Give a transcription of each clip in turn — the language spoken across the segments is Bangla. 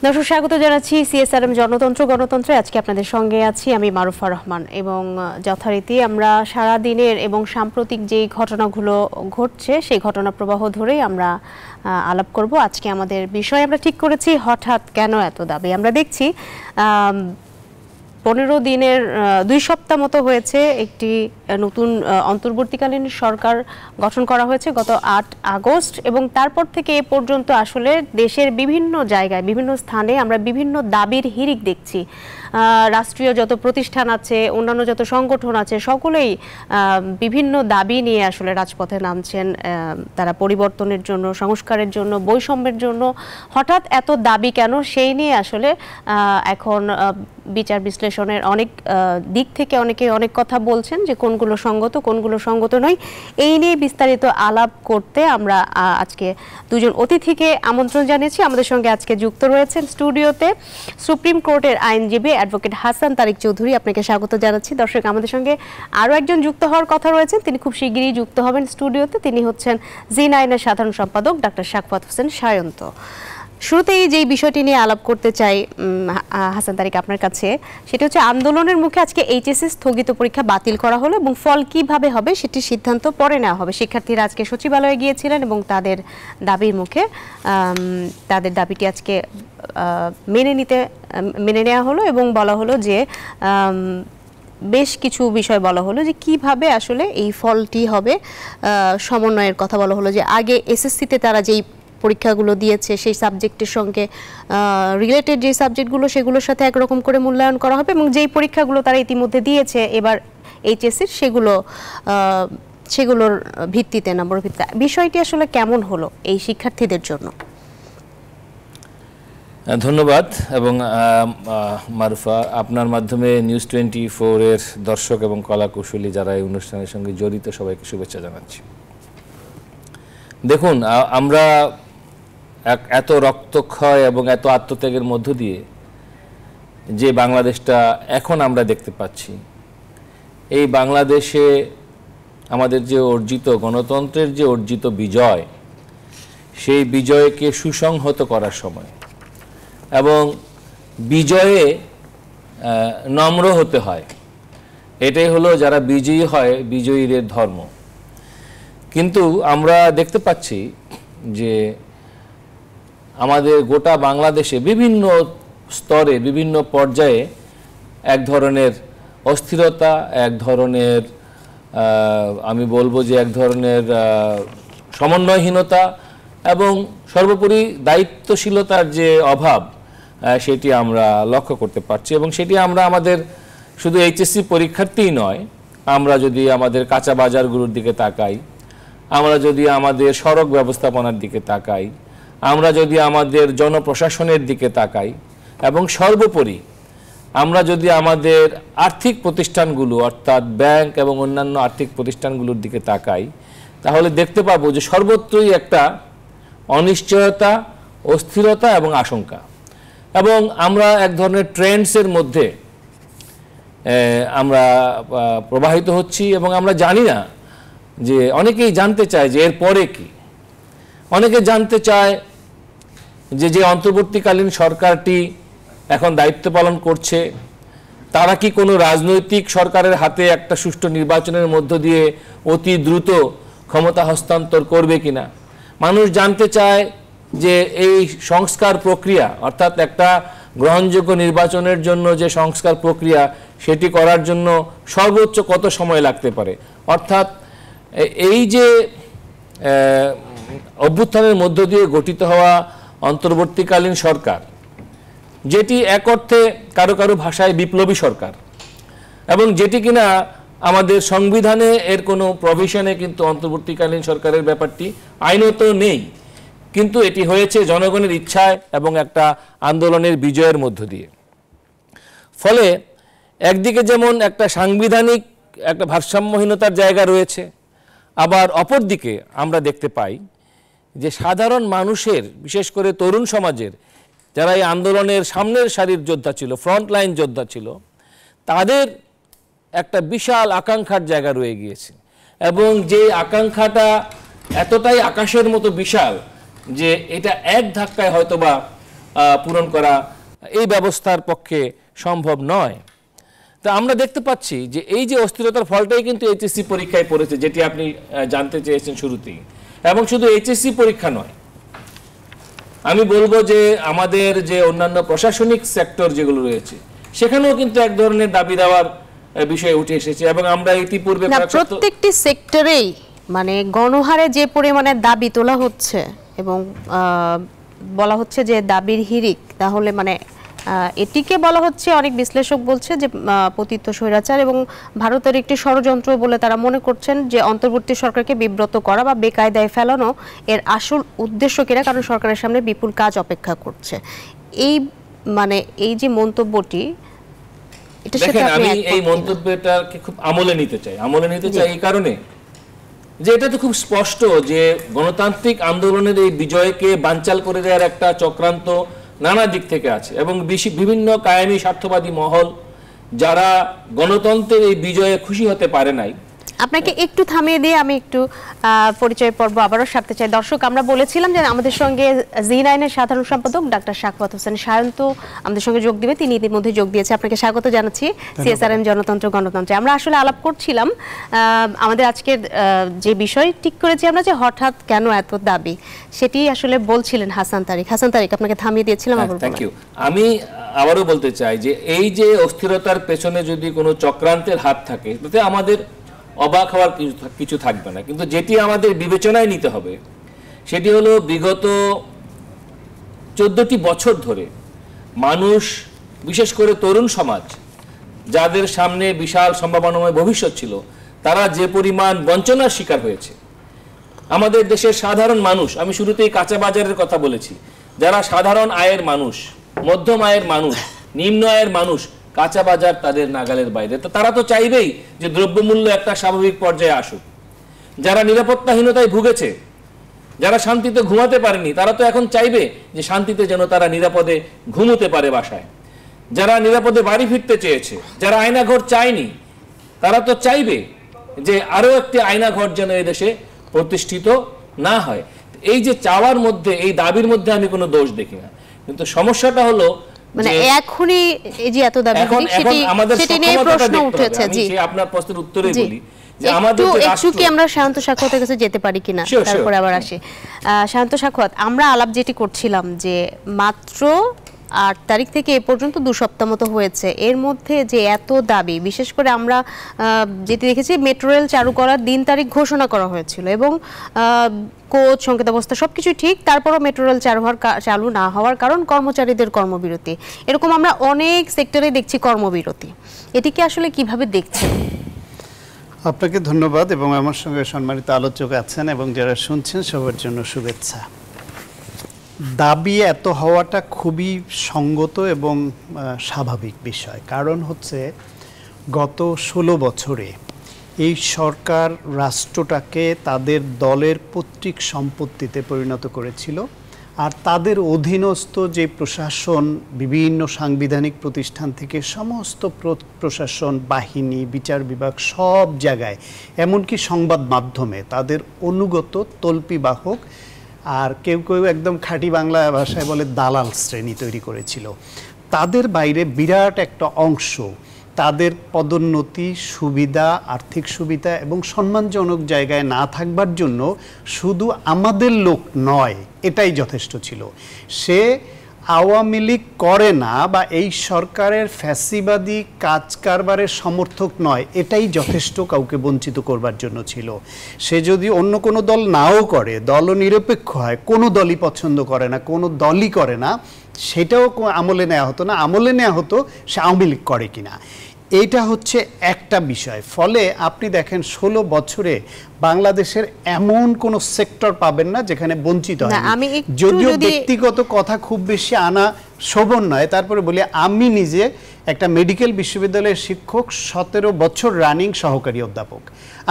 দর্শক স্বাগত জানাচ্ছি সিএসআরএম জনতন্ত্র গণতন্ত্রে। আজকে আপনাদের সঙ্গে আছি আমি মারুফা রহমান এবং যথারীতি আমরা সারা দিনের এবং সাম্প্রতিক যেই ঘটনাগুলো ঘটছে সেই ঘটনা প্রবাহ ধরেই আমরা আলাপ করব। আজকে আমাদের বিষয় আমরা ঠিক করেছি হঠাৎ কেন এত দাবি। আমরা দেখছি 15 দিনের 2 সপ্তাহ মতো হয়েছে একটি নতুন অন্তর্বর্তীকালীন সরকার গঠন করা হয়েছে গত 8 আগস্ট এবং তারপর থেকে এ পর্যন্ত আসলে দেশের বিভিন্ন জায়গায় বিভিন্ন স্থানে আমরা বিভিন্ন দাবির হিড়িক দেখছি। রাষ্ট্রীয় যত প্রতিষ্ঠান আছে, অন্যান্য যত সংগঠন আছে, সকলেই বিভিন্ন দাবি নিয়ে আসলে রাজপথে নামছেন। তারা পরিবর্তনের জন্য, সংস্কারের জন্য, বৈষম্যের জন্য। হঠাৎ এত দাবি কেন সেই নিয়ে আসলে এখন বিচার বিশ্লেষণের অনেক দিক থেকে অনেকে অনেক কথা বলছেন যে কোনগুলো সঙ্গত কোনগুলো সঙ্গত নয়। এই নিয়ে বিস্তারিত আলাপ করতে আমরা আজকে দুজন অতিথিকে আমন্ত্রণ জানিয়েছি। আমাদের সঙ্গে আজকে যুক্ত রয়েছেন স্টুডিওতে সুপ্রিম কোর্টের আইনজীবী অ্যাডভোকেট হাসান তারিক চৌধুরী। আপনাকে স্বাগত জানাচ্ছি। দর্শক, আমাদের সঙ্গে আরও একজন যুক্ত হওয়ার কথা রয়েছেন, তিনি খুব শিগগিরই যুক্ত হবেন স্টুডিওতে। তিনি হচ্ছেন জিন আইনের সাধারণ সম্পাদক ডাক্তার শাকওয়াত হোসেন সায়ন্ত। শুরুতেই যেই বিষয়টি নিয়ে আলাপ করতে চাই হাসান তারিক আপনার কাছে, সেটা হচ্ছে আন্দোলনের মুখে আজকে এইচএসসি স্থগিত পরীক্ষা বাতিল করা হলো এবং ফল কিভাবে হবে সেটির সিদ্ধান্ত পরে নেওয়া হবে। শিক্ষার্থীরা আজকে সচিবালয়ে গিয়েছিলেন এবং তাদের দাবির মুখে তাদের দাবিটি আজকে মেনে নেওয়া হলো এবং বলা হলো যে বেশ কিছু বিষয় বলা হলো যে কিভাবে আসলে এই ফলটি হবে। সমন্বয়ের কথা বলা হলো যে আগে এসএসসিতে তারা যেই পরীক্ষাগুলো দিয়েছে সেই সাবজেক্টের সঙ্গে রিলেটেড যে সাবজেক্টগুলো সেগুলোর সাথে একরকম করে মূল্যায়ন করা হবে এবং যেই পরীক্ষাগুলো তারা ইতিমধ্যে দিয়েছে এবার এইচএসসির সেগুলোর ভিত্তিতে নম্বর ভিত্তিতে। বিষয়টি আসলে কেমন হলো এই শিক্ষার্থীদের জন্য? ধন্যবাদ। এবং মারুফা, আপনার মাধ্যমে নিউজ 24 এর দর্শক এবং কলাকুশলী যারা এই অনুষ্ঠানের সঙ্গে জড়িত সবাইকে শুভেচ্ছা জানাচ্ছি। দেখুন, আমরা এত রক্তক্ষয় এবং এত আত্মত্যাগের মধ্য দিয়ে যে বাংলাদেশটা এখন আমরা দেখতে পাচ্ছি, এই বাংলাদেশে আমাদের যে অর্জিত গণতন্ত্রের যে অর্জিত বিজয়, সেই বিজয়কে সুসংহত করার সময় এবং বিজয়ে নম্র হতে হয়। এটাই হলো যারা বিজয়ী হয় বিজয়ীদের ধর্ম। কিন্তু আমরা দেখতে পাচ্ছি যে আমাদের গোটা বাংলাদেশে বিভিন্ন স্তরে বিভিন্ন পর্যায়ে এক ধরনের অস্থিরতা, এক ধরনের আমি বলবো যে এক ধরনের সমন্বয়হীনতা এবং সর্বোপরি দায়িত্বশীলতার যে অভাব সেটি আমরা লক্ষ্য করতে পারছি। এবং সেটি আমরা আমাদের শুধু এইচএসসি পরীক্ষার্থীই নয়, আমরা যদি আমাদের কাঁচা বাজারগুলোর দিকে তাকাই, আমরা যদি আমাদের সড়ক ব্যবস্থাপনার দিকে তাকাই, আমরা যদি আমাদের জনপ্রশাসনের দিকে তাকাই এবং সর্বোপরি আমরা যদি আমাদের আর্থিক প্রতিষ্ঠানগুলো অর্থাৎ ব্যাংক এবং অন্যান্য আর্থিক প্রতিষ্ঠানগুলোর দিকে তাকাই, তাহলে দেখতে পাবো যে সর্বত্রই একটা অনিশ্চয়তা, অস্থিরতা এবং আশঙ্কা। এবং আমরা এক ধরনের ট্রেন্ডসের মধ্যে আমরা প্রবাহিত হচ্ছি এবং আমরা জানি না যে অনেকেই জানতে চায় যে এর পরে কি। অনেকে জানতে চায় যে অন্তর্বর্তীকালীন সরকারটি এখন দায়িত্ব পালন করছে তারা কি কোনো রাজনৈতিক সরকারের হাতে একটা সুষ্ঠু নির্বাচনের মধ্য দিয়ে অতি দ্রুত ক্ষমতা হস্তান্তর করবে কিনা। মানুষ জানতে চায় যে এই সংস্কার প্রক্রিয়া অর্থাৎ একটা গ্রহণযোগ্য নির্বাচনের জন্য যে সংস্কার প্রক্রিয়া সেটি করার জন্য সর্বোচ্চ কত সময় লাগতে পারে। অর্থাৎ এই যে অভ্যুত্থানের মধ্য দিয়ে গঠিত হওয়া অন্তর্বর্তীকালীন সরকার, যেটি এক অর্থে কারো কারো ভাষায় বিপ্লবী সরকার এবং যেটি কিনা আমাদের সংবিধানে এর কোনো প্রভিশনে কিন্তু অন্তর্বর্তীকালীন সরকারের ব্যাপারটি আইনত নেই, কিন্তু এটি হয়েছে জনগণের ইচ্ছায় এবং একটা আন্দোলনের বিজয়ের মধ্য দিয়ে। ফলে একদিকে যেমন একটা সাংবিধানিক একটা ভারসাম্যহীনতার জায়গা রয়েছে, আবার অপরদিকে আমরা দেখতে পাই যে সাধারণ মানুষের, বিশেষ করে তরুণ সমাজের যারা এই আন্দোলনের সামনের সারির যোদ্ধা ছিল, ফ্রন্টলাইন যোদ্ধা ছিল, তাদের একটা বিশাল আকাঙ্ক্ষার জায়গা রয়ে গিয়েছে এবং যে আকাঙ্ক্ষাটা এতটাই আকাশের মতো বিশাল যে এটা এক ধাক্কায় হয়তোবা পূরণ করা এই ব্যবস্থার পক্ষে সম্ভব নয়। তা আমরা দেখতে পাচ্ছি যে এই যে অস্থিরতার ফলটাই কিন্তু এইচএসসি পরীক্ষায় পড়েছে, যেটি আপনি জানতে চেয়েছেন শুরুতেই। এবং শুধু এইচএসসি পরীক্ষা নয়, আমি বলবো যে আমাদের যে অন্যান্য প্রশাসনিক সেক্টর যেগুলো রয়েছে সেখানেও কিন্তু এক ধরনের দাবি দেওয়ার বিষয় উঠে এসেছে। এবং আমরা ইতিপূর্বে প্রত্যেকটি সেক্টরেই মানে গণহারে যে পরিমাণে দাবি তোলা হচ্ছে এবং বলা হচ্ছে যে দাবির হিড়িক, তাহলে মানে এটিকে বলা হচ্ছে, অনেক বিশ্লেষক বলছে যে পতিত স্বৈরাচার এবং ভারতের একটি ষড়যন্ত্র বলে তারা মনে করছেন, যে অন্তর্বর্তী সরকারকে বিব্রত করা বা বেকায়দায় ফেলানো এর আসল উদ্দেশ্য কিনা, কারণ সরকারের সামনে বিপুল কাজ অপেক্ষা করছে। এই মানে এই যে মন্তব্যটি, এটা দেখেন আমি এই মন্তব্যটাকে খুব আমলে নিতে চাই এই কারণে যে এটা তো খুব স্পষ্ট যে গণতান্ত্রিক আন্দোলনের এই বিজয়কে বানচাল করে দেওয়ার একটা চক্রান্ত নানা দিক থেকে আছে এবং বিভিন্ন কায়েমি স্বার্থবাদী মহল যারা গণতন্ত্রের এই বিজয়ে খুশি হতে পারে নাই। আপনাকে একটু থামিয়ে দিয়ে আমি একটু পরিচয় পর্ব আবারও সারতে চাই। দর্শক, আমরা বলেছিলাম যে আমাদের সঙ্গে জি9-এর সাধারণ সম্পাদক ডাক্তার সাখাওয়াত হোসেন সায়ন্ত আমাদের সঙ্গে যোগ দিবে। তিনি ইতিমধ্যে যোগ দিয়েছে, আপনাকে স্বাগত জানাচ্ছি সিএসআরএম জনতন্ত্র গণতন্ত্রে। আমরা আসলে আলাপ করছিলাম আমাদের আজকের যে বিষয় ঠিক করেছি আমরা, যে হঠাৎ কেন এত দাবি, সেটি আসলে বলছিলেন হাসান তারিক। আপনাকে থামিয়ে দিয়েছিলাম। Thank you. আমি আবারও বলতে চাই যে এই যে অস্থিরতার পেছনে যদি কোনো চক্রান্তের হাত থাকে তাতে আমাদের অবাক হওয়ার কিছু থাকবে না, কিন্তু যেটি আমাদের বিবেচনায় নিতে হবে সেটি হলো বিগত 14টি বছর ধরে মানুষ, বিশেষ করে তরুণ সমাজ, যাদের সামনে বিশাল সম্ভাবনাময় ভবিষ্যৎ ছিল, তারা যে পরিমাণ বঞ্চনার শিকার হয়েছে। আমাদের দেশের সাধারণ মানুষ, আমি শুরুতেই কাঁচা বাজারের কথা বলেছি, যারা সাধারণ আয়ের মানুষ, মধ্যম আয়ের মানুষ, নিম্ন আয়ের মানুষ, কাঁচা বাজার তাদের নাগালের বাইরে। তো তারা তো চাইবেই যে দ্রব্যমূল্য একটা স্বাভাবিক পর্যায়ে আসুক। যারা নিরাপত্তাহীনতায় ভুগেছে, যারা শান্তিতে ঘুমাতে পারেনি, তারা তো এখন চাইবে যে শান্তিতে যেন তারা নিরাপদে ঘুমোতে পারে বাসায়। যারা নিরাপদে বাড়ি ফিরতে চেয়েছে, যারা আয়নাঘর চায়নি, তারা তো চাইবে যে আরো একটি আয়নাঘর যেন এই দেশে প্রতিষ্ঠিত না হয়। এই যে চাওয়ার মধ্যে, এই দাবির মধ্যে আমি কোনো দোষ দেখি না, কিন্তু সমস্যাটা হলো মানে এখনই এই যে এত দাবি, সেটি নিয়ে প্রশ্ন উঠেছে। জি, আপনার প্রশ্নের উত্তরে বলি যে আমাদের একটু কি আমরা শান্ত সাখাওয়াতের কাছে যেতে পারি কিনা, তারপরে আবার আসি। শান্ত সাখাওয়াত, আমরা আলাপ যেটি করছিলাম যে মাত্র 8 তারিখ থেকে এ পর্যন্ত 2 সপ্তাহ মতো হয়েছে, এর মধ্যে যে এত দাবি, বিশেষ করে আমরা যেটি দেখেছি মেট্রো রেল চালু করার দিন তারিখ ঘোষণা করা হয়েছিল এবং কোচ সংকেতাবস্থা সবকিছু ঠিক, তারপরও মেট্রো রেল চালু না হওয়ার কারণ কর্মচারীদের কর্মবিরতি। এরকম আমরা অনেক সেক্টরে দেখছি কর্মবিরতি। এটিকে আসলে কিভাবে দেখছেন? আপনাকে ধন্যবাদ এবং আমার সঙ্গে সম্মানিত আলোচক আছেন এবং যারা শুনছেন সবার জন্য শুভেচ্ছা। দাবি এত হওয়াটা খুবই সঙ্গত এবং স্বাভাবিক বিষয়, কারণ হচ্ছে গত 16 বছরে এই সরকার রাষ্ট্রটাকে তাদের দলের পৈতৃক সম্পত্তিতে পরিণত করেছিল, আর তাদের অধীনস্থ যে প্রশাসন, বিভিন্ন সাংবিধানিক প্রতিষ্ঠান থেকে সমস্ত প্রশাসন বাহিনী, বিচার বিভাগ, সব জায়গায়, এমনকি সংবাদ মাধ্যমে তাদের অনুগত তল্পিবাহক, আর কেউ কেউ একদম খাঁটি বাংলা ভাষায় বলে দালাল শ্রেণী তৈরি করেছিল। তাদের বাইরে বিরাট একটা অংশ তাদের পদোন্নতি, সুবিধা, আর্থিক সুবিধা এবং সম্মানজনক জায়গায় না থাকবার জন্য শুধু আমাদের লোক নয়, এটাই যথেষ্ট ছিল। সে আওয়ামী লীগ করে না বা এই সরকারের ফ্যাসিবাদী কাজ কারবারের সমর্থক নয়, এটাই যথেষ্ট কাউকে বঞ্চিত করবার জন্য ছিল। সে যদি অন্য কোনো দল নাও করে, দলও নিরপেক্ষ হয়, কোনো দলই পছন্দ করে না, কোনো দলই করে না, সেটাও আমলে নেওয়া হতো না। আমলে নেওয়া হতো সে আওয়ামী লীগ করে কিনা, এইটা হচ্ছে একটা বিষয়। ফলে আপনি দেখেন 16 বছরে বাংলাদেশের এমন কোনো সেক্টর পাবেন না যেখানে বঞ্চিত হয়। যদিও ব্যক্তিগত কথা খুব বেশি আনা শোভন নয়, তারপরে বলি আমি নিজে একটা মেডিকেল বিশ্ববিদ্যালয়ের শিক্ষক, 17 বছর রানিং সহকারী অধ্যাপক।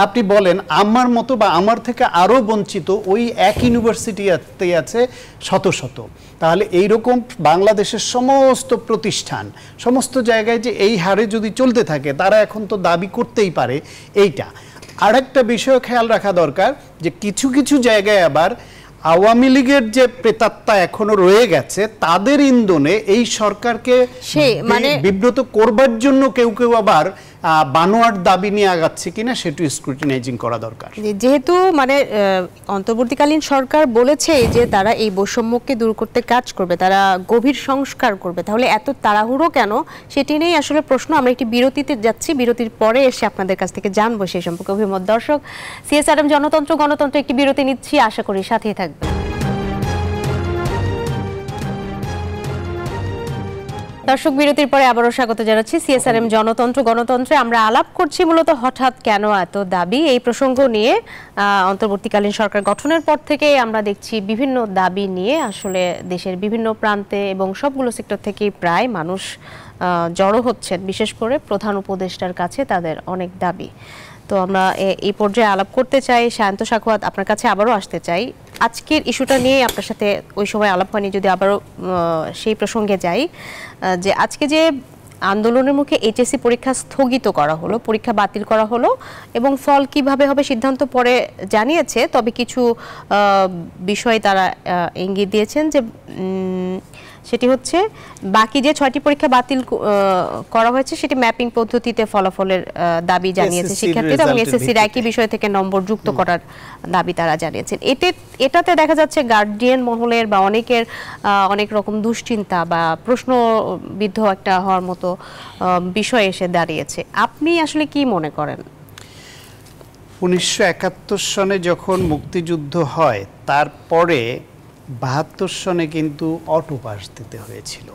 আপনি বলেন আমার মতো বা আমার থেকে আরও বঞ্চিত ওই এক ইউনিভার্সিটিতে আছে শত শত। তাহলে এইরকম বাংলাদেশের সমস্ত প্রতিষ্ঠান, সমস্ত জায়গায় যে এই হারে যদি চলতে থাকে, তারা এখন তো দাবি করতেই পারে এইটা। আর একটা বিষয় খেয়াল রাখা দরকার যে কিছু কিছু জায়গায় আবার আওয়ামী লীগের যে প্রেতাত্মা এখনো রয়ে গেছে তাদের ইন্ধনে এই সরকারকে বিব্রত করবার জন্য কেউ কেউ আবার বানোয়াট দাবি নিয়ে আগাচ্ছে কিনা সেটা স্ক্রুটিনাইজিং করা দরকার। যেহেতু অন্তর্বর্তীকালীন সরকার বলেছে যে তারা এই বৈষম্যকে দূর করতে কাজ করবে, তারা গভীর সংস্কার করবে, তাহলে এত তাড়াহুড়ো কেন সেটি নিয়েই আসলে প্রশ্ন। আমরা একটি বিরতিতে যাচ্ছি, বিরতির পরে এসে আপনাদের কাছ থেকে জানবো সেই সম্পর্কে অভিমত। দর্শক, CSRM জনতন্ত্র গণতন্ত্র একটি বিরতি নিচ্ছি, আশা করি সাথেই থাকবে। দর্শক, বিরতির পরে আবারও স্বাগত জানাচ্ছি CSRM জনতন্ত্র গণতন্ত্রে। আমরা আলাপ করছি মূলত হঠাৎ কেন এত দাবি এই প্রসঙ্গ নিয়ে। অন্তর্বর্তীকালীন সরকার গঠনের পর থেকে আমরা দেখছি বিভিন্ন দাবি নিয়ে আসলে দেশের বিভিন্ন প্রান্তে এবং সবগুলো সেক্টর থেকেই প্রায় মানুষ জড়ো হচ্ছেন, বিশেষ করে প্রধান উপদেষ্টার কাছে তাদের অনেক দাবি। তো আমরা এই পর্যায়ে আলাপ করতে চাই। সায়ন্ত সাখাওয়াত, আপনার কাছে আবারও আসতে চাই। আজকের ইস্যুটা নিয়ে আপনার সাথে ওই সময় আলাপ হয়নি, যদি আবারও সেই প্রসঙ্গে যাই, যে আজকে যে আন্দোলনের মুখে এইচএসসি পরীক্ষা স্থগিত করা হলো, পরীক্ষা বাতিল করা হলো এবং ফল কিভাবে হবে সিদ্ধান্ত পরে জানিয়েছে, তবে কিছু বিষয় তারা ইঙ্গিত দিয়েছেন যে সেটি হচ্ছে বাকি যে 6টি পরীক্ষা বাতিল করা হয়েছে সেটি ম্যাপিং পদ্ধতিতে ফলাফলের দাবি জানিয়েছে শিক্ষার্থীরা এবং এসএসসির একই বিষয় থেকে নম্বর যুক্ত করার দাবি তারা জানিয়েছেন। এটাতে দেখা যাচ্ছে গার্ডিয়ান মহলের বা অনেকের অনেক রকম দুশ্চিন্তা বা প্রশ্নবিদ্ধ একটা হওয়ার মতো বিষয় এসে দাঁড়িয়েছে। আপনি আসলে কি মনে করেন? 1971 সনে যখন মুক্তিযুদ্ধ হয় তারপরে 72 সনে কিন্তু অটো পাস দিতে হয়েছিল।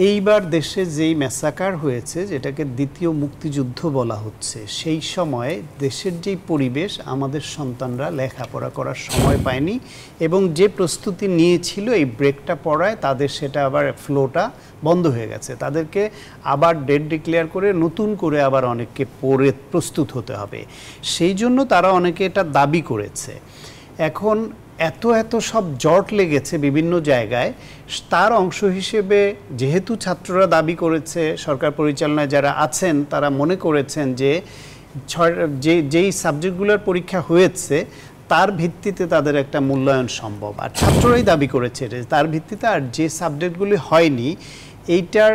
এইবার দেশে যেই ম্যাসাকার হয়েছে, যেটাকে দ্বিতীয় মুক্তিযুদ্ধ বলা হচ্ছে, সেই সময় দেশের যেই পরিবেশ, আমাদের সন্তানরা লেখাপড়া করার সময় পায়নি এবং যে প্রস্তুতি নিয়েছিল এই ব্রেকটা পড়ায় তাদের সেটা আবার ফ্লোটা বন্ধ হয়ে গেছে। তাদেরকে আবার ডেট ডিক্লেয়ার করে নতুন করে আবার অনেককে পড়ে প্রস্তুত হতে হবে। সেই জন্য তারা অনেকে এটা দাবি করেছে। এখন এত সব জট লেগেছে বিভিন্ন জায়গায়, তার অংশ হিসেবে যেহেতু ছাত্ররা দাবি করেছে, সরকার পরিচালনায় যারা আছেন তারা মনে করেছেন যে যেই সাবজেক্টগুলোর পরীক্ষা হয়েছে তার ভিত্তিতে তাদের একটা মূল্যায়ন সম্ভব, আর ছাত্ররাই দাবি করেছে তার ভিত্তিতে। আর যে সাবজেক্টগুলি হয়নি, এইটার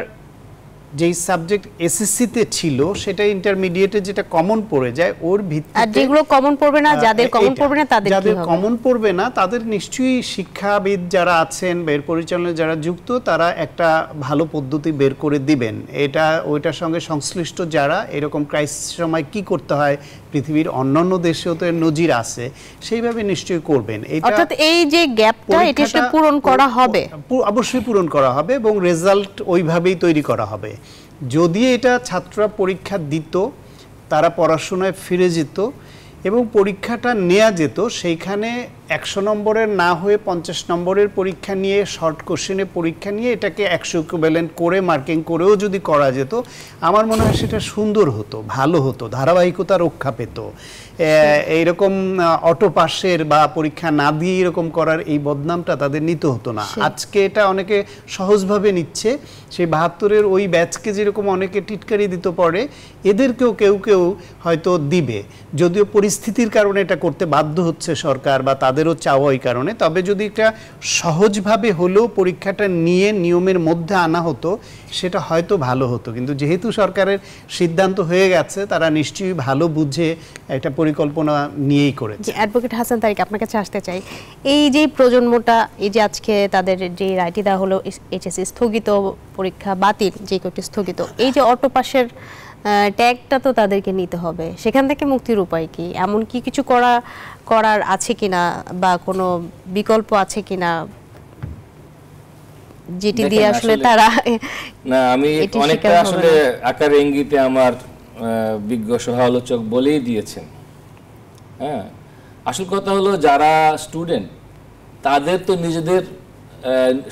যেই সাবজেক্ট এসএসসিতে ছিল সেটা ইন্টারমিডিয়েটে যেটা কমন পড়ে যায় ওর ভিত্তিতে, আর যেগুলো কমন পড়বে না, যাদের কমন পড়বে না তাদের যাদের কমন পড়বে না তাদের নিশ্চয়ই শিক্ষাবিদ যারা আছেন, বের পরিচালনায় যারা যুক্ত, তারা একটা ভালো পদ্ধতি বের করে দিবেন। এটা ওইটার সঙ্গে সংশ্লিষ্ট যারা এরকম ক্রাইসিস সময় কি করতে হয়, পৃথিবীর অন্যান্য দেশেও তো নজির আছে, সেইভাবে নিশ্চয়ই করবেন। অর্থাৎ এই যে গ্যাপটা এটা পূরণ করা হবে, অবশ্যই পূরণ করা হবে এবং রেজাল্ট ওইভাবেই তৈরি করা হবে। যদি এটা ছাত্ররা পরীক্ষা দিত, তারা পড়াশোনায় ফিরে যেত এবং পরীক্ষাটা নেওয়া যেত, সেইখানে 100 নম্বরের না হয়ে 50 নম্বরের পরীক্ষা নিয়ে, শর্ট কোশ্চেনে পরীক্ষা নিয়ে এটাকে 100 ইকুইভ্যালেন্ট করে মার্কিং করেও যদি করা যেত, আমার মনে হয় সেটা সুন্দর হতো, ভালো হতো, ধারাবাহিকতা রক্ষা পেত। এইরকম অটো পাসের বা পরীক্ষা না দিয়ে এরকম করার এই বদনামটা তাদের নিতে হতো না। আজকে এটা অনেকে সহজভাবে নিচ্ছে। সেই 72-এর ওই ব্যাচকে যেরকম অনেকে টিটকারি দিত পরে, এদেরকেও কেউ হয়তো দিবে, যদিও পরিস্থিতির কারণে এটা করতে বাধ্য হচ্ছে সরকার বা তাদেরও চাওয়া ওই কারণে। তবে যদি এটা সহজভাবে হলেও পরীক্ষাটা নিয়ে নিয়মের মধ্যে আনা হতো, সেটা হয়তো ভালো হতো। কিন্তু যেহেতু সরকারের সিদ্ধান্ত হয়ে গেছে, তারা নিশ্চয়ই ভালো বুঝে একটা পরিকল্পনা নিয়েই করেছে। অ্যাডভোকেট হাসান তারিক, আপনার কাছে আসতে চাই। এই যে প্রজন্মটা, এই যে আজকে তাদের যে রায়টি দেওয়া হলো, এইচএসসি স্থগিত, পরীক্ষা বাতিল, যে কটি স্থগিত, এই যে অটো পাসের ট্যাগটা তো তাদেরকে নিতে হবে, সেখান থেকে মুক্তির উপায় কি? এমন কি কিছু করার আছে কিনা বা কোনো বিকল্প আছে কিনা যেটি দিয়ে আসলে তারা না? আমি অনেকটা আসলে আকার ইঙ্গিতে আমার বিজ্ঞ সহ-আলোচক বলেই দিয়েছেন। হ্যাঁ, আসল কথা হলো যারা স্টুডেন্ট তাদের তো নিজেদের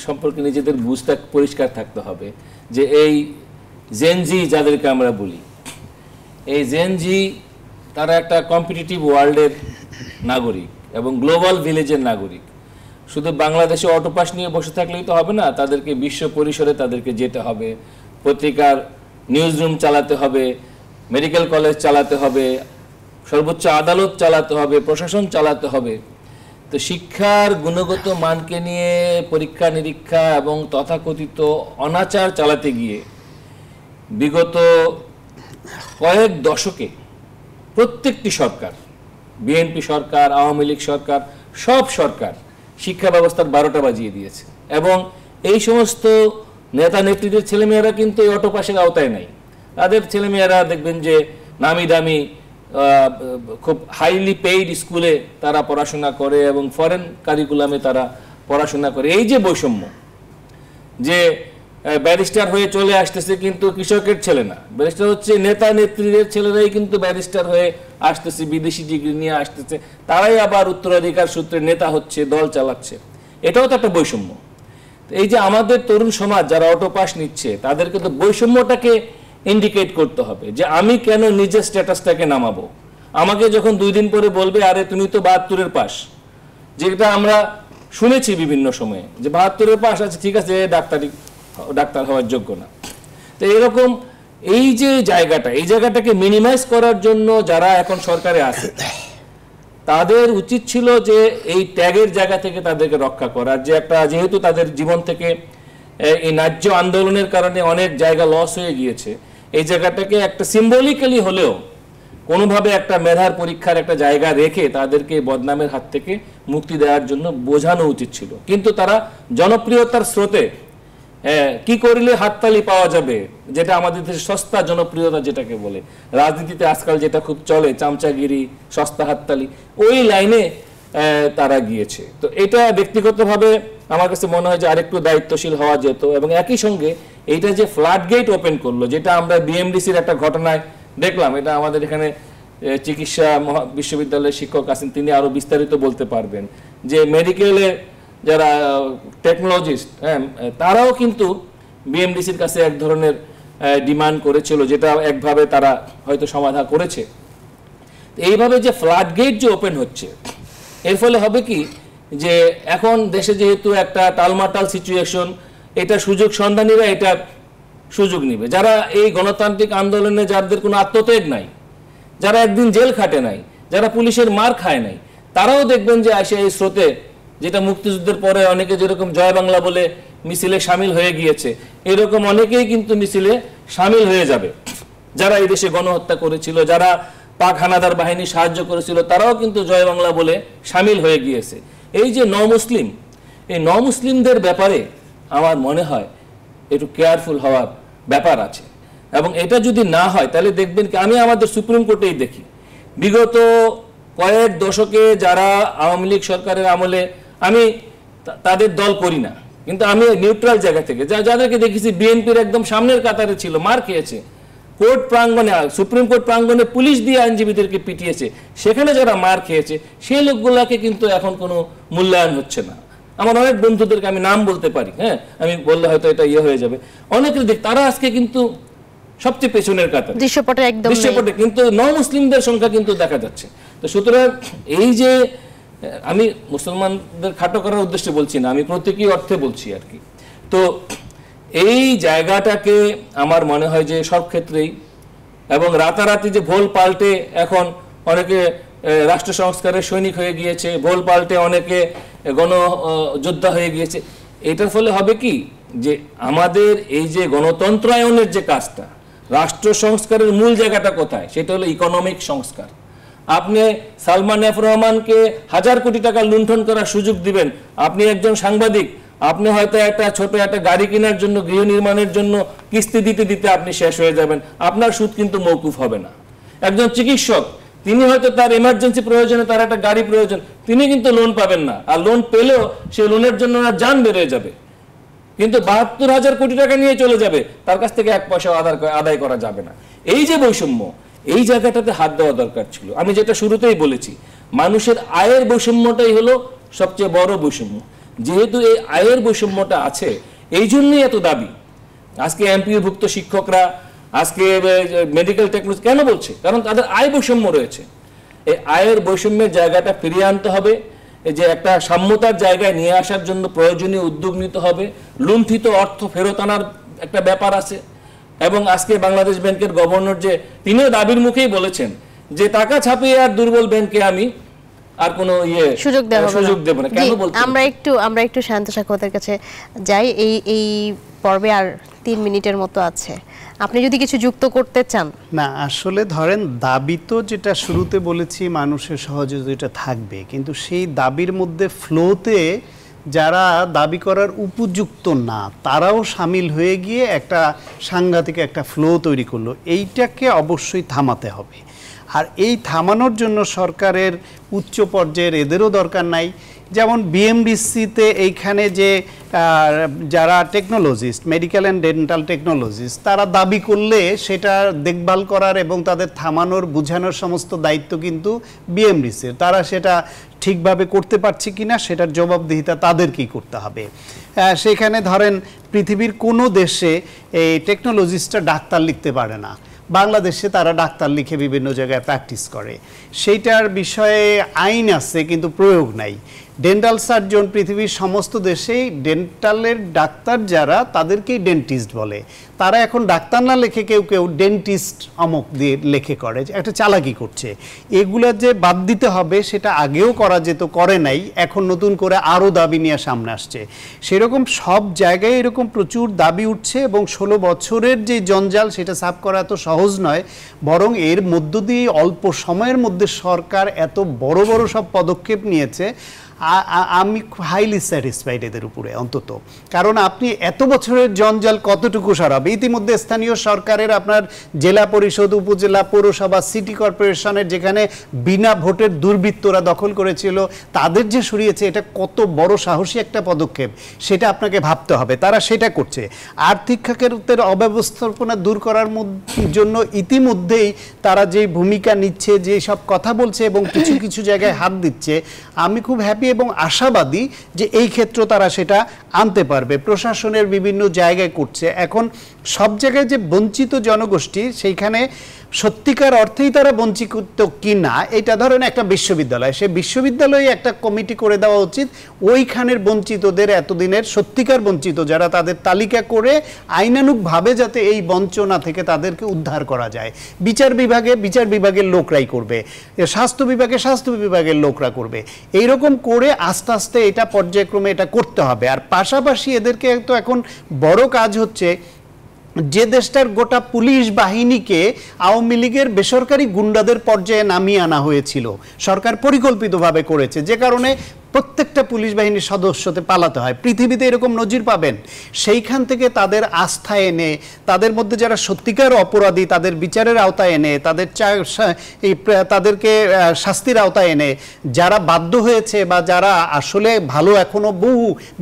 সম্পর্কে নিজেদের বুঝতে পরিষ্কার থাকতে হবে যে এই জেনজি যাদেরকে আমরা বলি, এই জেনজি তারা একটা কম্পিটিটিভ ওয়ার্ল্ডের নাগরিক এবং গ্লোবাল ভিলেজের নাগরিক। শুধু বাংলাদেশে অটো পাস নিয়ে বসে থাকলেই তো হবে না, তাদেরকে বিশ্ব পরিসরে তাদেরকে যেতে হবে, পত্রিকার নিউজ রুম চালাতে হবে, মেডিকেল কলেজ চালাতে হবে, সর্বোচ্চ আদালত চালাতে হবে, প্রশাসন চালাতে হবে। তো শিক্ষার গুণগত মানকে নিয়ে পরীক্ষা নিরীক্ষা এবং তথাকথিত অনাচার চালাতে গিয়ে বিগত কয়েক দশকে প্রত্যেকটি সরকার, বিএনপি সরকার, আওয়ামী লীগ সরকার, সব সরকার শিক্ষা ব্যবস্থার 12টা বাজিয়ে দিয়েছে। এবং এই সমস্ত নেতা নেত্রীদের ছেলেমেয়েরা কিন্তু এই অটো পাসের আওতায় নাই। তাদের ছেলেমেয়েরা দেখবেন যে নামি দামি খুব হাইলি পেইড স্কুলে তারা পড়াশোনা করে এবং ফরেন কারিকুলামে তারা পড়াশোনা করে। এই যে বৈষম্য, যে ব্যারিস্টার হয়ে চলে আসতেছে কিন্তু কৃষকের ছেলে না, ব্যারিস্টার হচ্ছে নেতা নেত্রীদের ছেলেরাই কিন্তু ব্যারিস্টার হয়ে আসতেছে, বিদেশি ডিগ্রি নিয়ে আসতেছে, তারাই আবার উত্তরাধিকার সূত্রে নেতা হচ্ছে, দল চালাচ্ছে। এটাও তো একটা বৈষম্য। এই যে আমাদের তরুণ সমাজ যারা অটো পাস নিচ্ছে, তাদেরকে তো বৈষম্যটাকে ইন্ডিকেট করতে হবে যে আমি কেন নিজের স্ট্যাটাসটাকে নামাবো। আমাকে যখন 2 দিন পরে বলবে আরে তুমি তো 72-এর পাস, যেটা আমরা শুনেছি বিভিন্ন সময়ে যে 72-এর পাস আছে, ঠিক আছে, ডাক্তার হওয়ার যোগ্য না। তো এরকম এই যে জায়গাটা, এই জায়গাটাকে মিনিমাইজ করার জন্য যারা এখন সরকারে আছে তাদের উচিত ছিল যে এই ট্যাগের জায়গা থেকে তাদেরকে রক্ষা করার, যে একটা যেহেতু তাদের জীবন থেকে এই ন্যায্য আন্দোলনের কারণে অনেক জায়গা লস হয়ে গিয়েছে, এই জায়গাটাকে একটা সিম্বলিক্যালি হলেও কোনোভাবে একটা মেধার পরীক্ষার একটা জায়গা রেখে তাদেরকে বদনামের হাত থেকে মুক্তি দেওয়ার জন্য বোঝানো উচিত ছিল। কিন্তু তারা জনপ্রিয়তার স্রোতে কি করলে হাততালি পাওয়া যাবে, যেটা আমাদের দেশে সস্তা জনপ্রিয়তা যেটাকে বলে, রাজনীতিতে আজকাল যেটা খুব চলে, চামচাগিরি, সস্তা হাততালি, ওই লাইনে তারা গিয়েছে। তো এটা ব্যক্তিগতভাবে আমার কাছে মনে হয় যে আরেকটু দায়িত্বশীল হওয়া যেত। এবং একই সঙ্গে এইটা যে ফ্লাড গেট ওপেন করলো, যেটা আমরা বিএমডিসির একটা ঘটনায় দেখলাম, এটা আমাদের এখানে চিকিৎসা বিশ্ববিদ্যালয়ের শিক্ষক আছেন, তিনি আরো বিস্তারিত বলতে পারবেন, যে মেডিকেলে যারা টেকনোলজিস্ট, তারাও কিন্তু বিএমডিসির কাছে এক ধরনের ডিমান্ড করেছিল, যেটা একভাবে তারা হয়তো সমাধান করেছে। এইভাবে যে ফ্লাড গেট যে ওপেন হচ্ছে, এর ফলে হবে কি যে এখন দেশে যেহেতু একটা টালমাটাল সিচুয়েশন, এটা সুযোগ সন্ধানীরা এটা সুযোগ নিবে। যারা এই গণতান্ত্রিক আন্দোলনে যাদের কোনো আত্মত্যাগ নাই, যারা একদিন জেল খাটে নাই, যারা পুলিশের মার খায় নাই, তারাও দেখবেন যে আসে এই স্রোতে, যেটা মুক্তিযুদ্ধের পরে অনেকে যেরকম জয় বাংলা বলে মিছিলে সামিল হয়ে গিয়েছে, এরকম অনেকেই কিন্তু মিছিলে সামিল হয়ে যাবে। যারা এই দেশে গণহত্যা করেছিল, যারা পাক হানাদার বাহিনী সাহায্য করেছিল, তারাও কিন্তু জয় বাংলা বলে সামিল হয়ে গিয়েছে। এই যে মুসলিম, এই মুসলিমদের ব্যাপারে আমার মনে হয় একটু কেয়ারফুল হওয়ার ব্যাপার আছে। এবং এটা যদি না হয় তাহলে দেখবেন কি, আমি আমাদের সুপ্রিম কোর্টেই দেখি বিগত কয়েক দশকে যারা আওয়ামী লীগ সরকারের আমলে, আমি তাদের দল করি না, কিন্তু আমি নিউট্রাল জায়গা থেকে যাদেরকে দেখেছি বিএনপির একদম সামনের কাতারে ছিল, মার খেয়েছে, কোর্ট প্রাঙ্গণে, সুপ্রিম কোর্ট প্রাঙ্গণে পুলিশ দিয়ে আইনজীবীদেরকে পিটিয়েছে, সেখানে যারা মার খেয়েছে সেই লোকগুলাকে কিন্তু এখন কোনো মূল্যায়ন হচ্ছে না। আমার অনেক বন্ধুদেরকে আমি নাম বলতে পারি, আমি বললে হয়তো এটা হয়ে যাবে, অনেকের দিক তারা আজকে কিন্তু সবচেয়ে পেছনের কাতারে দৃশ্যপটে, কিন্তু মুসলিমদের সংখ্যা কিন্তু দেখা যাচ্ছে। তো সুতরাং এই যে, আমি মুসলমানদের খাটো করার উদ্দেশ্যে বলছি না, আমি প্রতীকী অর্থে বলছি আর কি। তো এই জায়গাটাকে আমার মনে হয় যে সব ক্ষেত্রেই, এবং রাতারাতি যে ভোল পাল্টে এখন অনেকে রাষ্ট্র সংস্কারের সৈনিক হয়ে গিয়েছে, ভোল পাল্টে অনেকে গণযোদ্ধা হয়ে গিয়েছে, এটার ফলে হবে কি যে আমাদের এই যে গণতন্ত্রায়নের যে কাজটা, রাষ্ট্র সংস্কারের মূল জায়গাটা কোথায়, সেটা হলো ইকোনমিক সংস্কার। আপনি সালমান এফ রহমানকে 1000 কোটি টাকা লুণ্ঠন করার সুযোগ দিবেন, আপনি একজন সাংবাদিক, আপনি হয়তো একটা ছোট একটা গাড়ি কেনার জন্য, গৃহ নির্মাণের জন্য কিস্তি দিতে দিতে আপনি শেষ হয়ে যাবেন, আপনার সুদ কিন্তু মওকুফ হবে না। একজন চিকিৎসক, তিনি হয়তো তার এমার্জেন্সি প্রয়োজনে, তার একটা গাড়ি প্রয়োজন, তিনি কিন্তু লোন পাবেন না, আর লোন পেলেও সে লোনের জন্য জান বেড়ে যাবে, কিন্তু 72,000 কোটি টাকা নিয়ে চলে যাবে, তার কাছ থেকে 1 পয়সা আদায় করা যাবে না। এই যে বৈষম্য, এই জায়গাটাতে হাত দেওয়া দরকার ছিল। আমি যেটা শুরুতেই বলেছি, মানুষের আয়ের বৈষম্যটাই হলো সবচেয়ে বড় বৈষম্য। যেহেতু এই আয়ের বৈষম্যটা আছে, এই জন্যই এত দাবি। আজকে এমপিওভুক্ত শিক্ষকরা আজকে মেডিকেল টেকনোলজি কেন বলছে, কারণ তাদের আয় বৈষম্য রয়েছে। এই আয়ের বৈষম্যের জায়গাটা ফিরিয়ে আনতে হবে, যে একটা সাম্যতার জায়গায় নিয়ে আসার জন্য প্রয়োজনীয় উদ্যোগ নিতে হবে। লুণ্ঠিত অর্থ ফেরত আনার একটা ব্যাপার আছে। এবং আজকে বাংলাদেশ ব্যাংকের গভর্নর যে, তিনিও দাবির মুখেই বলেছেন যে টাকা ছাপিয়ে আর দুর্বল ব্যাংকে আমি আর কোনো সুযোগ দেব না কেন বলতে? আমরা একটু শান্ত সাক্ষাতের কাছে যাই। এই পর্বে আর 3 মিনিটের মতো আছে, আপনি যদি কিছু যুক্ত করতে চান। না, আসলে ধরেন দাবি তো যেটা শুরুতে বলেছি মানুষের সহযোগিতা থাকবে, কিন্তু সেই দাবির মধ্যে ফ্লোতে যারা দাবি করার উপযুক্ত না তারাও সামিল হয়ে গিয়ে একটা সাংঘাতিক একটা ফ্লো তৈরি করলো। এইটাকে অবশ্যই থামাতে হবে। আর এই থামানোর জন্য সরকারের উচ্চ পর্যায়ের এদেরও দরকার নাই। যেমন বিএমডিসিতে এইখানে যে যারা technologist, medical and dental technologist, তারা দাবি করলে সেটা দেখভাল করার এবং তাদের থামানোর বোঝানোর সমস্ত দায়িত্ব কিন্তু বিএমডিসির। তারা সেটা ঠিকভাবে করতে পারছে কিনা সেটার জবাবদিহিতা তাদেরকেই করতে হবে। সেখানে ধরেন পৃথিবীর কোনো দেশে এই টেকনোলজিস্টরা ডাক্তার লিখতে পারে না, বাংলাদেশে তারা ডাক্তার লিখে বিভিন্ন জায়গায় প্র্যাকটিস করে। সেইটার বিষয়ে আইন আছে কিন্তু প্রয়োগ নাই। ডেন্টাল সার্জন পৃথিবীর সমস্ত দেশেই ডেন্টালের ডাক্তার যারা তাদেরকেই ডেন্টিস্ট বলে। তারা এখন ডাক্তার না লেখে কেউ কেউ ডেন্টিস্ট অমুক দিয়ে লেখে, করে একটা চালাকি করছে। এগুলা যে বাদ দিতে হবে সেটা আগেও করা যেত, করে নাই, এখন নতুন করে আরও দাবি নিয়ে সামনে আসছে। সেরকম সব জায়গায় এরকম প্রচুর দাবি উঠছে এবং 16 বছরের যে জঞ্জাল সেটা সাফ করা এত সহজ নয়। বরং এর মধ্য দিয়ে অল্প সময়ের মধ্যে সরকার এত বড় বড় সব পদক্ষেপ নিয়েছে, আমি হাইলি স্যাটিসফাইড এদের উপরে অন্তত। কারণ আপনি এত বছরের জঞ্জাল কতটুকু সরাবে? ইতিমধ্যে স্থানীয় সরকারের আপনার জেলা পরিষদ, উপজেলা, পৌরসভা, সিটি কর্পোরেশনের যেখানে বিনা ভোটের দুর্বৃত্তরা দখল করেছিল তাদের যে সরিয়েছে, এটা কত বড় সাহসী একটা পদক্ষেপ সেটা আপনাকে ভাবতে হবে। তারা সেটা করছে। আর্থিক খাতের অব্যবস্থাপনা দূর করার জন্য ইতিমধ্যেই তারা যে ভূমিকা নিচ্ছে, যে সব কথা বলছে এবং কিছু কিছু জায়গায় হাত দিচ্ছে, আমি খুব হ্যাপি এবং আশাবাদী যে এই ক্ষেত্রে তারা সেটা আনতে পারবে। প্রশাসনের বিভিন্ন জায়গায় করছে। এখন সব জায়গায় যে বঞ্চিত জনগোষ্ঠী, সেইখানে সত্যিকার অর্থেই তারা বঞ্চিত কি না, এটা ধরেন একটা বিশ্ববিদ্যালয়, সে বিশ্ববিদ্যালয়ে একটা কমিটি করে দেওয়া উচিত ওইখানের বঞ্চিতদের, এতদিনের সত্যিকার বঞ্চিত যারা, তাদের তালিকা করে আইনানুগভাবে যাতে এই বঞ্চনা থেকে তাদেরকে উদ্ধার করা যায়। বিচার বিভাগের লোকরাই করবে, স্বাস্থ্য বিভাগের লোকরা করবে। এইরকম করে আস্তে আস্তে এটা পর্যায়ক্রমে এটা করতে হবে। আর পাশাপাশি এদেরকে তো এখন বড় কাজ হচ্ছে, যে দেশটার গোটা পুলিশ বাহিনীকে আওয়ামী লীগের বেসরকারি গুন্ডাদের পর্যায়ে নামিয়ে আনা হয়েছিল, সরকার পরিকল্পিতভাবে করেছে, যে কারণে প্রত্যেকটা পুলিশ বাহিনীর সদস্যতে পালাতে হয়। পৃথিবীতে এরকম নজির পাবেন। সেইখান থেকে তাদের আস্থা এনে, তাদের মধ্যে যারা সত্যিকার অপরাধী তাদের বিচারের আওতায় এনে, তাদেরকে শাস্তির আওতায় এনে, যারা বাধ্য হয়েছে বা যারা আসলে ভালো, এখনো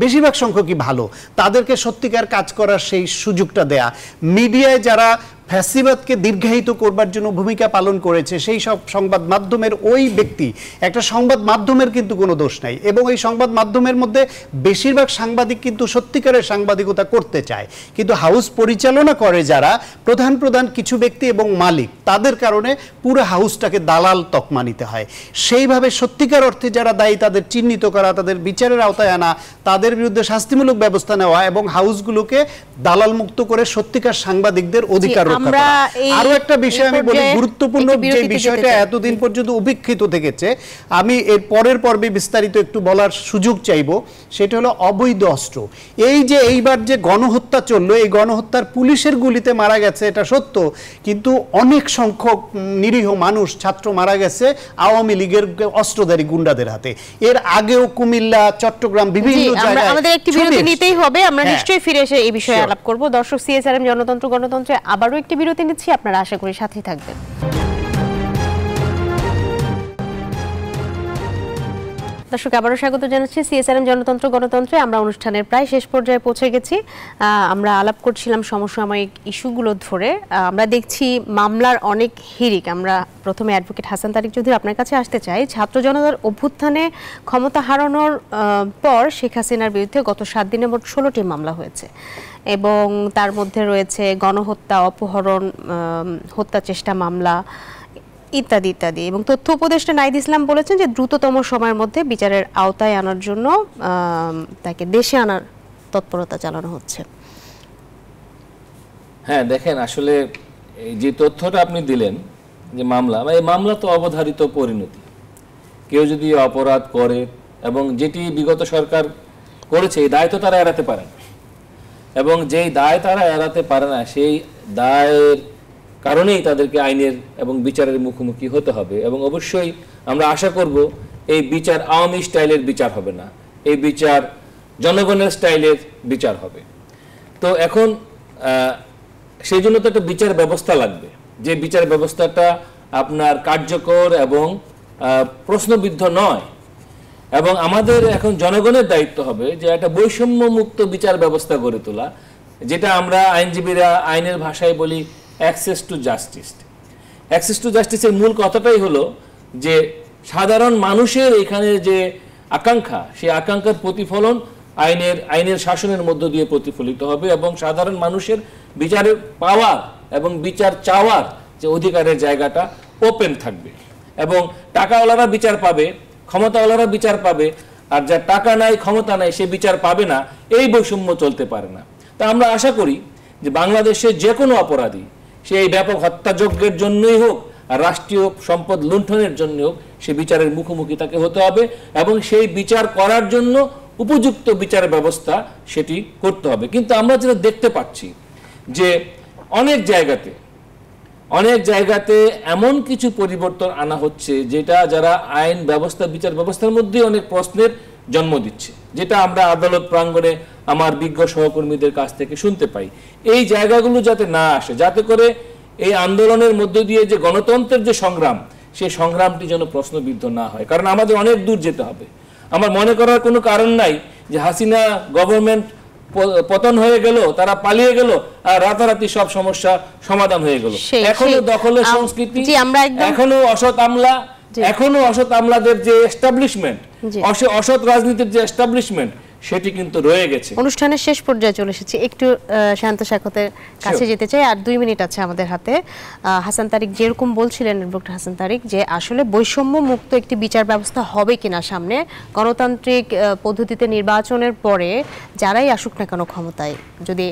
বেশিরভাগ সংখ্যকই ভালো, তাদেরকে সত্যিকার কাজ করার সেই সুযোগটা দেয়া। মিডিয়ায় যারা ফ্যাসিবাদকে দীর্ঘায়িত করবার জন্য ভূমিকা পালন করেছে, সেই সব সংবাদ মাধ্যমের ওই ব্যক্তি, একটা সংবাদ মাধ্যমের কিন্তু কোনো দোষ নাই। এবং এই সংবাদ মাধ্যমের মধ্যে বেশিরভাগ সাংবাদিক কিন্তু সত্যিকারের সাংবাদিকতা করতে চায়, কিন্তু হাউস পরিচালনা করে যারা প্রধান কিছু ব্যক্তি এবং মালিক, তাদের কারণে পুরো হাউসটাকে দালাল তকমা নিতে হয়। সেইভাবে সত্যিকার অর্থে যারা দায়ী তাদের চিহ্নিত করা, তাদের বিচারের আওতায় আনা, তাদের বিরুদ্ধে শাস্তিমূলক ব্যবস্থা নেওয়া এবং হাউসগুলোকে দালাল মুক্ত করে সত্যিকার সাংবাদিকদের অধিকার। আরো একটা বিষয় আমি বলি, গুরুত্বপূর্ণ যে বিষয়টা এতদিন পর্যন্ত উপেক্ষিত থেকেছে, আমি এর পরের পর্বে বিস্তারিত একটু বলার সুযোগ চাইব, সেটা হলো অবৈধ অস্ত্র। এই যে এইবার যে গণহত্যা চললো, এই গণহত্যার পুলিশের গুলিতে মারা গেছে এটা সত্য, কিন্তু অনেক সংখ্যক নিরীহ মানুষ, ছাত্র মারা গেছে আওয়ামী লীগের অস্ত্রধারী গুন্ডাদের হাতে। এর আগেও কুমিল্লা, চট্টগ্রাম, বিভিন্ন জায়গায়। আমাদের একটি বিরতি নিতেই হবে, আমরা নিশ্চয়ই ফিরে এসে এই বিষয়ে আলাপ করব। দর্শক, সিএসআরএম জনতন্ত্র গণতন্ত্রে আবারও একটি বিরতি নিচ্ছি, আপনারা আশা করি সাথেই থাকবেন। দর্শক, আবারও স্বাগত জানাচ্ছি সিএসআরএম জনতন্ত্র গণতন্ত্রে। আমরা অনুষ্ঠানের প্রায় শেষ পর্যায়ে পৌঁছে গেছি। আমরা আলাপ করছিলাম সমসাময়িক ইস্যুগুলো ধরে। আমরা দেখছি মামলার অনেক হিড়িক। আমরা প্রথমে অ্যাডভোকেট হাসান তারিক চৌধুরী আপনার কাছে আসতে চাই। ছাত্র জনতার অভ্যুত্থানে ক্ষমতা হারানোর পর শেখ হাসিনার বিরুদ্ধে গত 7 দিনে মোট 16টি মামলা হয়েছে এবং তার মধ্যে রয়েছে গণহত্যা, অপহরণ, হত্যা চেষ্টা মামলা ইত্যাদি ইত্যাদি। এবং তথ্য উপদেষ্টা নাহিদ ইসলাম বলেছেন যে দ্রুততম সময়ের মধ্যে বিচারের আওতায় আনার জন্য তাকে দেশে আনার তৎপরতা চালানো হচ্ছে। হ্যাঁ, দেখেন, আসলে এই যে তথ্যটা আপনি দিলেন যে মামলা, এই মামলা তো অবধারিত পরিণতি। কেউ যদি অপরাধ করে এবং যেটি বিগত সরকার করেছে এই দায় তো তারা এড়াতে পারে না, এবং যেই দায় তারা এড়াতে পারে না সেই দায়ের কারণেই তাদেরকে আইনের এবং বিচারের মুখোমুখি হতে হবে। এবং অবশ্যই আমরা আশা করব এই বিচার আওয়ামী স্টাইলের বিচার হবে না, এই বিচার জনগণের স্টাইলের বিচার হবে। তো এখন সেই জন্য তো একটা বিচার ব্যবস্থা লাগবে, যে বিচার ব্যবস্থাটা আপনার কার্যকর এবং প্রশ্নবিদ্ধ নয়। এবং আমাদের এখন জনগণের দায়িত্ব হবে যে একটা বৈষম্য মুক্ত বিচার ব্যবস্থা গড়ে তোলা, যেটা আমরা আইনজীবীরা আইনের ভাষায় বলি access to justice. Access to জাস্টিসের মূল কথাটাই হলো যে সাধারণ মানুষের এখানে যে আকাঙ্ক্ষা, সেই আকাঙ্ক্ষার প্রতিফলন আইনের শাসনের মধ্য দিয়ে প্রতিফলিত হবে, এবং সাধারণ মানুষের বিচারের পাওয়ার এবং বিচার চাওয়ার যে অধিকারের জায়গাটা ওপেন থাকবে, এবং টাকাওয়ালারা বিচার পাবে, ক্ষমতাওয়ালারা বিচার পাবে, আর যার টাকা নাই ক্ষমতা নাই সে বিচার পাবে না, এই বৈষম্য চলতে পারে না। তা আমরা আশা করি যে বাংলাদেশে যে কোনো অপরাধী, সে এই ব্যাপক হত্যাযজ্ঞের জন্যই হোক আর রাষ্ট্রীয় সম্পদ লুণ্ঠনের জন্য হোক, সে বিচারের মুখোমুখি তাকে হতে হবে, এবং সেই বিচার করার জন্য উপযুক্ত বিচার ব্যবস্থা সেটি করতে হবে। কিন্তু আমরা যেটা দেখতে পাচ্ছি যে অনেক জায়গাতে এমন কিছু পরিবর্তন আনা হচ্ছে যেটা যারা আইন ব্যবস্থা বিচার ব্যবস্থার মধ্যে অনেক প্রশ্নের জন্ম দিচ্ছে, যেটা আমরা আদালত প্রাঙ্গণে আমার বিজ্ঞ সহকর্মীদের কাছ থেকে শুনতে পাই। এই জায়গাগুলো যাতে না আসে, যাতে করে এই আন্দোলনের মধ্য দিয়ে যে গণতন্ত্রের যে সংগ্রাম, সেই সংগ্রামটি যেন প্রশ্নবিদ্ধ না হয়। কারণ আমাদের অনেক দূর যেতে হবে। আমার মনে করার কোনো কারণ নাই যে হাসিনা গভর্নমেন্ট পতন হয়ে গেল, তারা পালিয়ে গেল আর রাতারাতি সব সমস্যা সমাধান হয়ে গেল। এখনো দখলের সংস্কৃতি, এখনো অসৎ আমলাদের যে এস্টাবলিশমেন্ট, অসৎ রাজনীতির যে এস্টাবলিশমেন্ট, সেটি কিন্তু রয়ে গেছে। অনুষ্ঠানের শেষ পর্যায়ে চলে এসেছি, একটু শান্ত সাক্ষতের কাছে যেতে চাই, আর 2 মিনিট আছে আমাদের হাতে। হাসান তারিক যেরকম বলছিলেন, ডক্টর হাসান তারিক, যে আসলে বৈষম্য মুক্ত একটি বিচার ব্যবস্থা হবে কিনা সামনে, গণতান্ত্রিক পদ্ধতিতে নির্বাচনের পরে যারাই আসুক না কেন ক্ষমতায়, যদি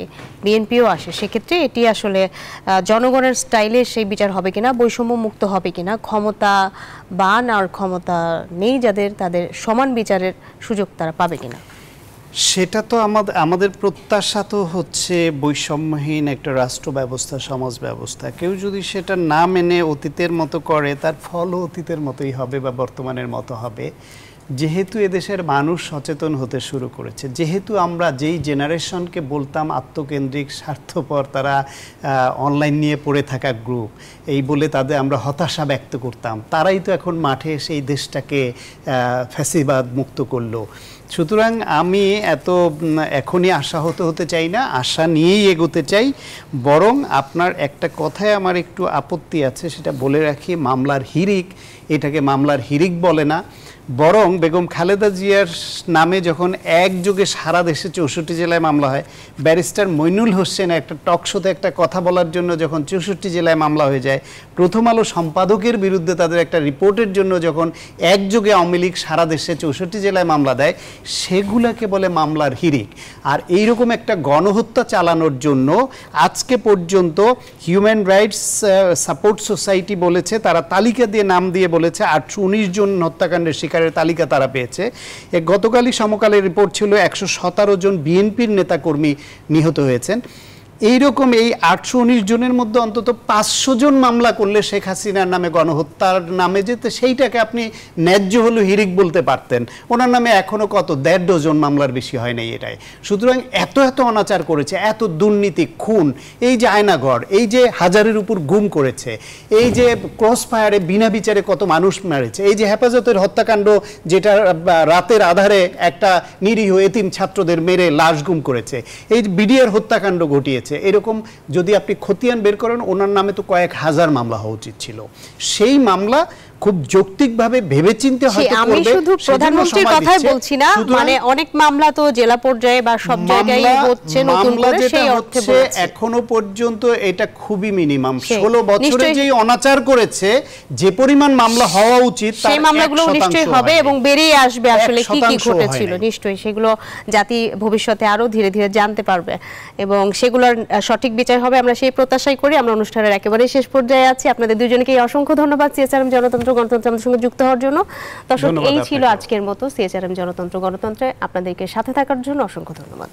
বিএনপিও আসে, সেক্ষেত্রে এটি আসলে জনগণের স্টাইলে সেই বিচার হবে কিনা, বৈষম্য মুক্ত হবে কিনা, ক্ষমতা বান আর ক্ষমতা নেই যাদের, তাদের সমান বিচারের সুযোগ তারা পাবে কিনা। সেটা তো আমাদের প্রত্যাশা তো হচ্ছে বৈষম্যহীন একটা রাষ্ট্র ব্যবস্থা, সমাজ ব্যবস্থা। কেউ যদি সেটা না মেনে অতীতের মতো করে, তার ফলও অতীতের মতোই হবে বা বর্তমানের মতো হবে। যেহেতু এদেশের মানুষ সচেতন হতে শুরু করেছে, যেহেতু আমরা যেই জেনারেশনকে বলতাম আত্মকেন্দ্রিক, স্বার্থপর, তারা অনলাইন নিয়ে পড়ে থাকা গ্রুপ, এই বলে তাদের আমরা হতাশা ব্যক্ত করতাম, তারাই তো এখন মাঠে সেই দেশটাকে ফ্যাসিবাদ মুক্ত করলো। সুতরাং আমি এখনই আশাহত হতে চাই না, আশা নিয়েই এগোতে চাই। বরং আপনার একটা কথায় আমার একটু আপত্তি আছে, সেটা বলে রাখি। মামলার হিরিক, এটাকে মামলার হিরিক বলে না, বরং বেগম খালেদা জিয়ার নামে যখন একযোগে সারা দেশে 64 জেলায় মামলা হয়, ব্যারিস্টার মইনুল হোসেন একটা টক শোতে একটা কথা বলার জন্য যখন 64 জেলায় মামলা হয়ে যায়, প্রথম আলো সম্পাদকের বিরুদ্ধে তাদের একটা রিপোর্টের জন্য যখন একযোগে আওয়ামী লীগ সারা দেশে 64 জেলায় মামলা দেয়, সেগুলাকে বলে মামলার হিরিক। আর এইরকম একটা গণহত্যা চালানোর জন্য আজকে পর্যন্ত হিউম্যান রাইটস সাপোর্ট সোসাইটি বলেছে, তারা তালিকা দিয়ে নাম দিয়ে বলেছে 819 জন হত্যাকাণ্ডের শিকারের তালিকা তারা পেয়েছে। গতকালই সমকালের রিপোর্ট ছিল 117 জন বিএনপির নেতাকর্মী নিহত হয়েছেন। এইরকম এই 819 জনের মধ্যে অন্তত 500 জন মামলা করলে শেখ হাসিনার নামে গণহত্যার নামে যেতে, সেইটাকে আপনি ন্যায্য হলো হিরিক বলতে পারতেন। ওনার নামে এখনো কত 1.5 ডজন মামলার বেশি হয় নাই এটাই। সুতরাং এত অনাচার করেছে, এত দুর্নীতি, খুন, এই যে আয়নাঘর, এই যে হাজারের উপর গুম করেছে, এই যে ক্রস ফায়ারে বিনা বিচারে কত মানুষ মেরেছে, এই যে হেফাজতের হত্যাকাণ্ড, যেটা রাতের আধারে একটা নিরীহ এতিম ছাত্রদের মেরে লাশ গুম করেছে, এই যে বিডিআর হত্যাকাণ্ড ঘটিয়েছে, এরকম যদি আপনি খতিয়ান বের করেন, ওনার নামে তো কয়েক হাজার মামলা হওয়া উচিত ছিল। সেই মামলা খুব যৌক্তিকভাবে ভেবেচিন্তে হয়তো আমি শুধু প্রধানমন্ত্রীর কথাই বলছি না, মানে অনেক মামলা তো জেলা পর্যায়ে বা সব জায়গায় হচ্ছে, নতুন করে সেই অর্থে বলছি এখনো পর্যন্ত এটা খুবই মিনিমাম। 16 বছরে যেই অনাচার করেছে, যে পরিমাণ মামলা হওয়া উচিত, সেই মামলাগুলো নিশ্চয়ই হবে এবং বেরিয়ে আসবে আসলে কি কি ঘটেছিল। নিশ্চয়ই সেগুলো জাতি ভবিষ্যতে আরো ধীরে ধীরে জানতে পারবে এবং সেগুলোর সঠিক বিচার হবে, আমরা সেই প্রত্যাশাই করি। আমরা অনুষ্ঠানের একেবারে শেষ পর্যায়ে আছি। আপনাদের দুজনকেই অসংখ্য ধন্যবাদ। সিএসআরএম জনতন্ত্র গণতন্ত্রে আমাদের সঙ্গে যুক্ত হওয়ার জন্য। দর্শক, ধন্যবাদ এই ছিল আপনাকেও। আজকের মতো সিএচআরএম জনতন্ত্র গণতন্ত্রে আপনাদেরকে সাথে থাকার জন্য অসংখ্য ধন্যবাদ।